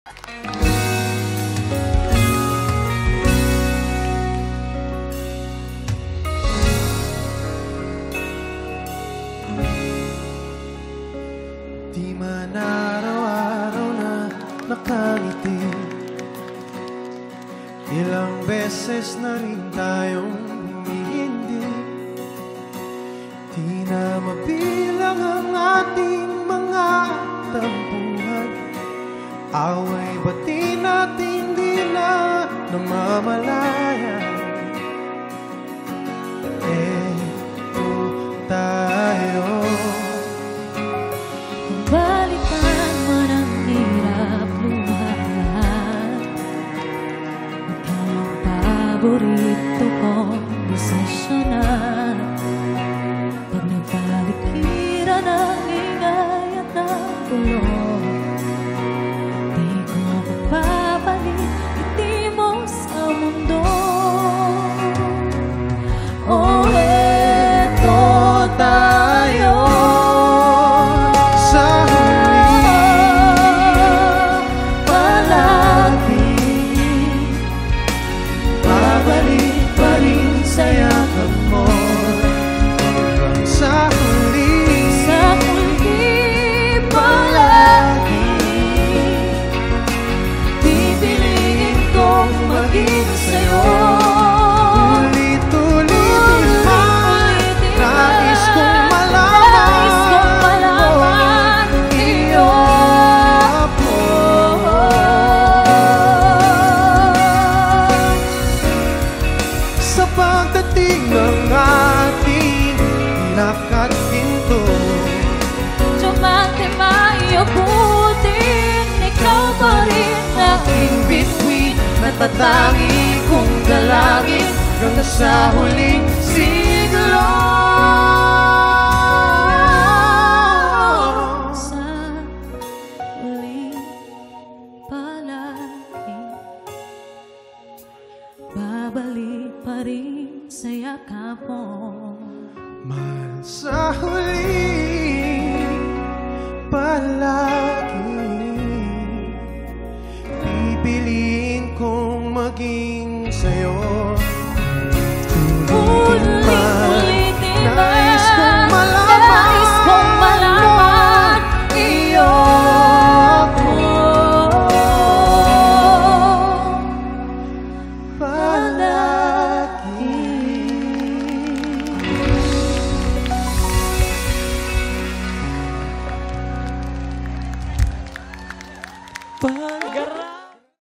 Di man araw-araw na nakangiti, ilang beses na rin tayong humihindi. Di na mabilang ang ating mga tampuhan, away bati natin di na namamalayan. Eto tayo, balikan mo ng hirap luhat. Ikaw ang paborito kong desisyonan. Pag nagbalikiran ang ingay at ang gulo, di ko mapapalik ngiti mo sa mundo. Oh, eto tayo, pagdating ng ating pinakapinto, Diamante mayabutin, ikaw pa rin aking bituin. natatangi kong dalangin hanggang sa huling siglo. Sa huling palagi, babalik pa rin sa yakap mo. Mahal, sa huling palagi, pipiliin kong maging sa'yo. Ulit-ulitin man, nais kong malaman iyo ako. Palagi.